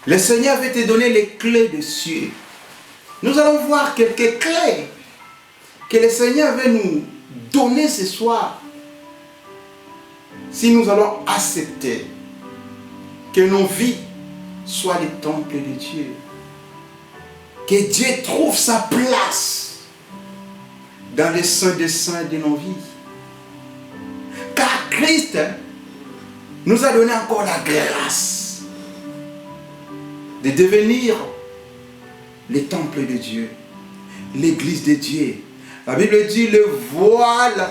Le Seigneur veut te donner les clés des cieux. Nous allons voir quelques clés que le Seigneur veut nous donner ce soir. Si nous allons accepter que nos vies soient les temples de Dieu. Que Dieu trouve sa place dans les saints des saints de nos vies. Car Christ nous a donné encore la grâce de devenir les temples de Dieu, l'église de Dieu. La Bible dit le voile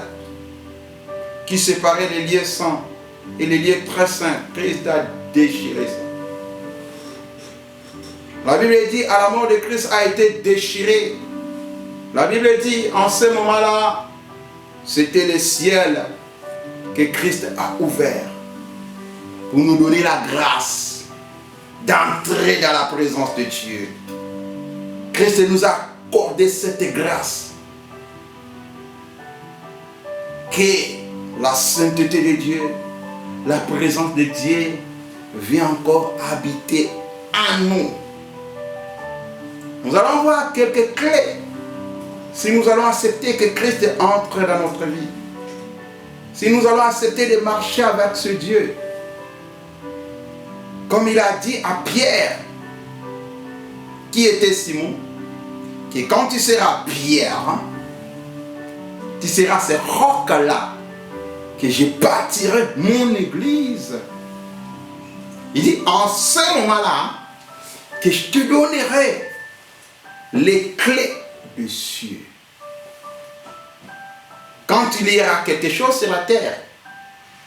qui séparait les lieux saints et les lieux très saints. Christ a déchiré ça. La Bible dit à la mort de Christ a été déchiré. La Bible dit en ce moment-là, c'était le ciel que Christ a ouvert pour nous donner la grâce d'entrer dans la présence de Dieu. Christ nous a accordé cette grâce que la sainteté de Dieu, la présence de Dieu vient encore habiter en nous. Nous allons voir quelques clés si nous allons accepter que Christ entre dans notre vie. Si nous allons accepter de marcher avec ce Dieu. Comme il a dit à Pierre, qui était Simon, que quand tu seras Pierre, tu seras ce roc-là que je bâtirai mon église. Il dit en ce moment-là que je te donnerai les clés du ciel. Quand il y aura quelque chose sur la terre,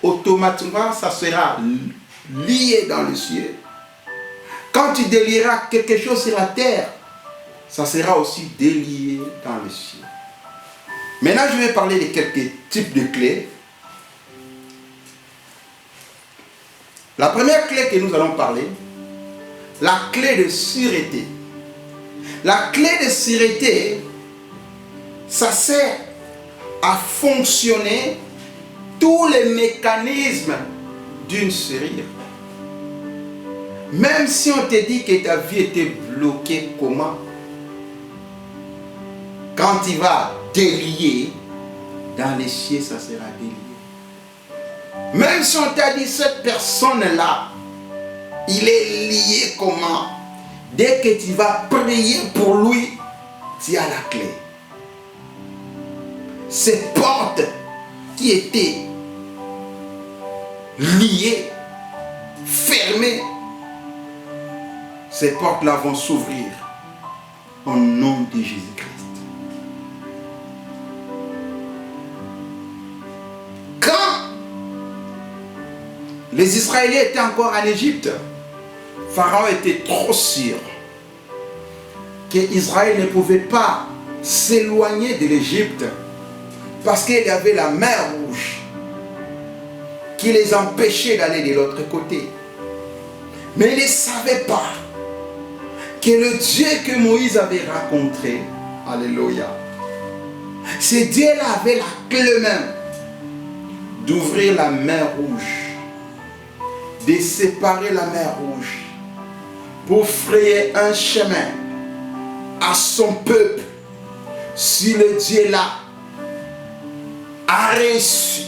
automatiquement ça sera lié dans le ciel. Quand tu délieras quelque chose sur la terre, ça sera aussi délié dans le ciel. Maintenant, je vais parler de quelques types de clés. La première clé que nous allons parler, la clé de sûreté. La clé de sûreté, ça sert à fonctionner tous les mécanismes d'une serrure. Même si on te dit que ta vie était bloquée, comment? Quand il va délier, dans les cieux, ça sera délié. Même si on t'a dit cette personne-là, il est lié comment? Dès que tu vas prier pour lui, tu as la clé. Ces portes qui étaient liées, fermées, ces portes-là vont s'ouvrir au nom de Jésus-Christ. Quand les Israéliens étaient encore en Égypte, Pharaon était trop sûr qu'Israël ne pouvait pas s'éloigner de l'Égypte parce qu'il y avait la mer Rouge qui les empêchait d'aller de l'autre côté. Mais ils ne savaient pas que le Dieu que Moïse avait rencontré, alléluia, ce Dieu-là avait la clé même d'ouvrir la mer Rouge, de séparer la mer Rouge pour frayer un chemin à son peuple. Si le Dieu-là a réussi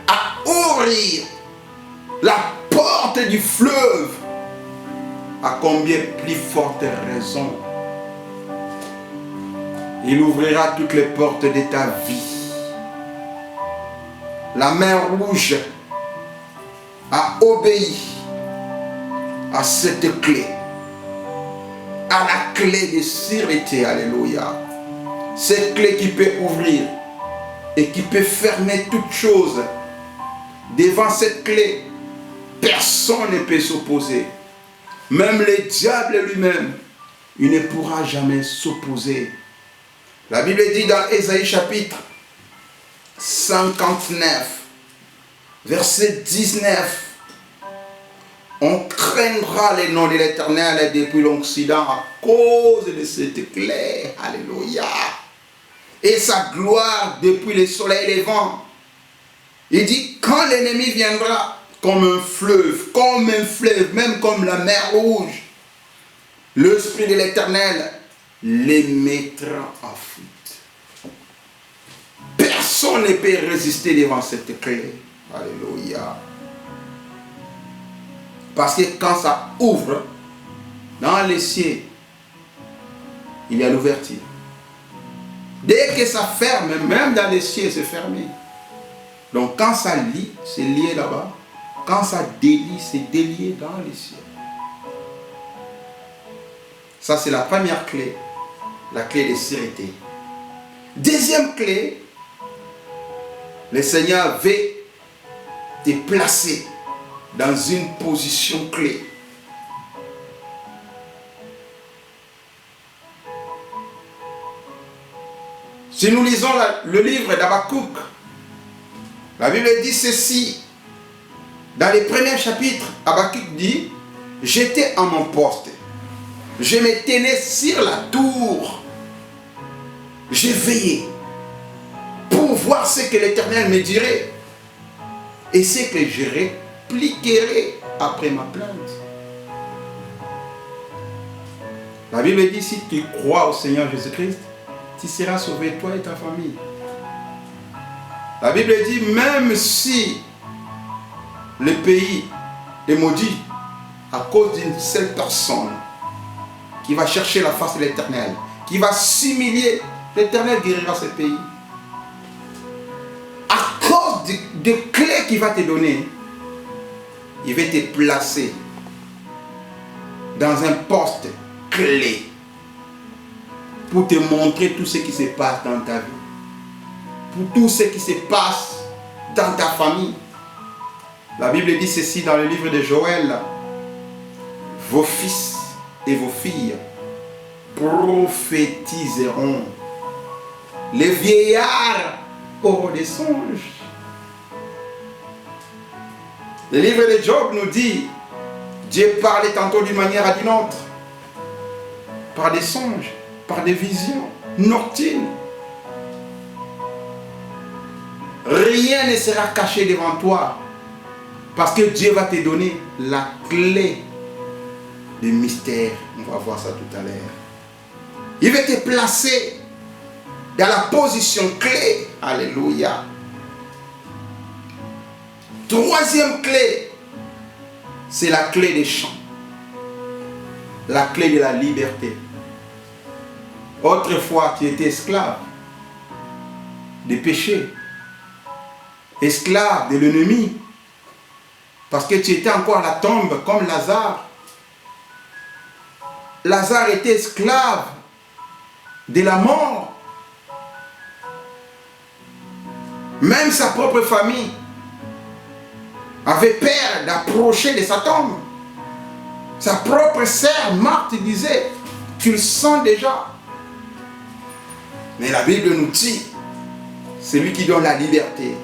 à ouvrir la porte du fleuve, à combien plus forte raison il ouvrira toutes les portes de ta vie. La mer Rouge a obéi à cette clé, à la clé de sûreté, alléluia. Cette clé qui peut ouvrir et qui peut fermer toute chose. Devant cette clé, personne ne peut s'opposer. Même le diable lui-même, il ne pourra jamais s'opposer. La Bible dit dans Ésaïe chapitre 59, verset 19, on craindra les noms de l'Éternel depuis l'Occident à cause de cette clé. Alléluia. Et sa gloire depuis le soleil levant. Il dit, quand l'ennemi viendra comme un fleuve, même comme la mer Rouge. L'Esprit de l'Éternel les mettra en fuite. Personne ne peut résister devant cette clé. Alléluia. Parce que quand ça ouvre, dans les cieux, il y a l'ouverture. Dès que ça ferme, même dans les cieux, c'est fermé. Donc quand ça lie, c'est lié là-bas. Quand ça délie, c'est délié dans les cieux. Ça, c'est la première clé. La clé de sécurité. Deuxième clé, le Seigneur veut te placer dans une position clé. Si nous lisons le livre d'Habakkuk, la Bible dit ceci. Dans les premiers chapitres, Habakkuk dit, j'étais à mon poste. Je me tenais sur la tour. J'ai veillé pour voir ce que l'Éternel me dirait et ce que je répliquerai après ma plainte. La Bible dit, si tu crois au Seigneur Jésus-Christ, tu seras sauvé, toi et ta famille. La Bible dit, même si le pays est maudit à cause d'une seule personne qui va chercher la face de l'Éternel, qui va s'humilier, l'Éternel guérira ce pays. À cause des clés qu'il va te donner, il va te placer dans un poste clé pour te montrer tout ce qui se passe dans ta vie, pour tout ce qui se passe dans ta famille. La Bible dit ceci dans le livre de Joël, vos fils et vos filles prophétiseront, les vieillards auront des songes. Le livre de Job nous dit, Dieu parlait tantôt d'une manière à d'une autre, par des songes, par des visions nocturnes. Rien ne sera caché devant toi, parce que Dieu va te donner la clé du mystère. On va voir ça tout à l'heure. Il va te placer dans la position clé. Alléluia. Troisième clé, c'est la clé des champs. La clé de la liberté. Autrefois, tu étais esclave des péchés, esclave de l'ennemi, parce que tu étais encore à la tombe comme Lazare. Lazare était esclave de la mort. Même sa propre famille avait peur d'approcher de sa tombe. Sa propre sœur Marthe disait, tu le sens déjà. Mais la Bible nous dit, c'est lui qui donne la liberté.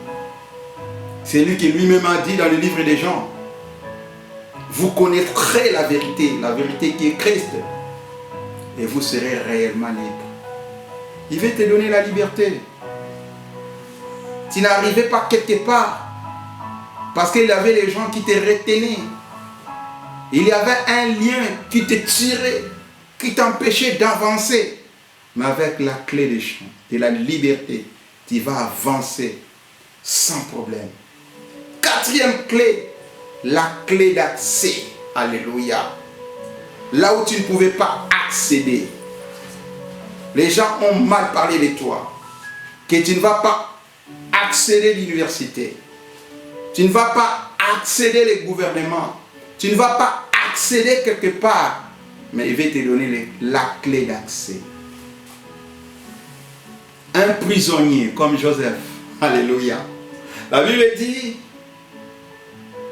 C'est lui qui lui-même a dit dans le livre des Jean, vous connaîtrez la vérité qui est Christ, et vous serez réellement libre. Il veut te donner la liberté. Tu n'arrivais pas quelque part, parce qu'il y avait les gens qui te retenaient. Il y avait un lien qui te tirait, qui t'empêchait d'avancer. Mais avec la clé des champs, de la liberté, tu vas avancer sans problème. Quatrième clé, la clé d'accès. Alléluia. Là où tu ne pouvais pas accéder. Les gens ont mal parlé de toi. Que tu ne vas pas accéder à l'université. Tu ne vas pas accéder au gouvernement. Tu ne vas pas accéder quelque part. Mais il va te donner la clé d'accès. Un prisonnier comme Joseph. Alléluia. La Bible dit,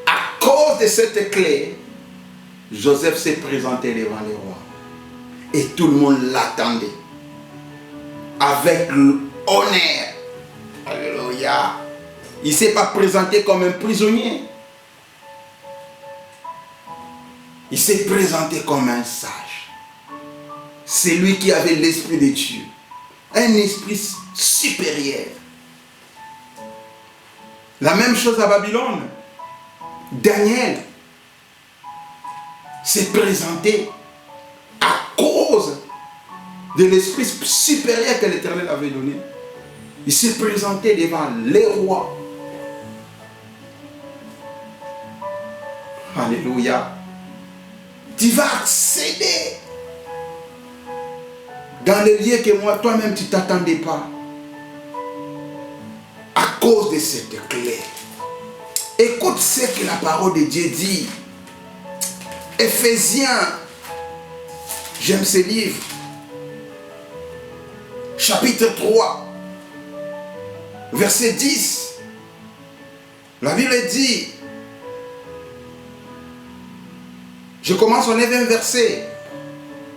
à cause de cette clé, Joseph s'est présenté devant le roi. Et tout le monde l'attendait. Avec l'honneur. Alléluia. Il ne s'est pas présenté comme un prisonnier. Il s'est présenté comme un sage. C'est lui qui avait l'esprit de Dieu. Un esprit supérieur. La même chose à Babylone. Daniel s'est présenté à cause de l'esprit supérieur que l'Éternel avait donné. Il s'est présenté devant les rois. Alléluia. Tu vas accéder dans les lieux que moi, toi-même, tu ne t'attendais pas. À cause de cette clé. Écoute ce que la parole de Dieu dit. Éphésiens, j'aime ce livre. Chapitre 3, verset 10. La Bible dit, je commence au 9e verset,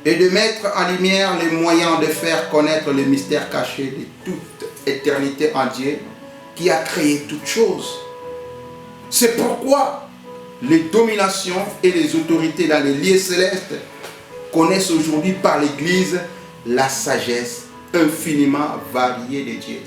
et de mettre en lumière les moyens de faire connaître le mystère caché de toute éternité en Dieu, qui a créé toutes choses. C'est pourquoi les dominations et les autorités dans les lieux célestes connaissent aujourd'hui par l'Église la sagesse infiniment variée de Dieu.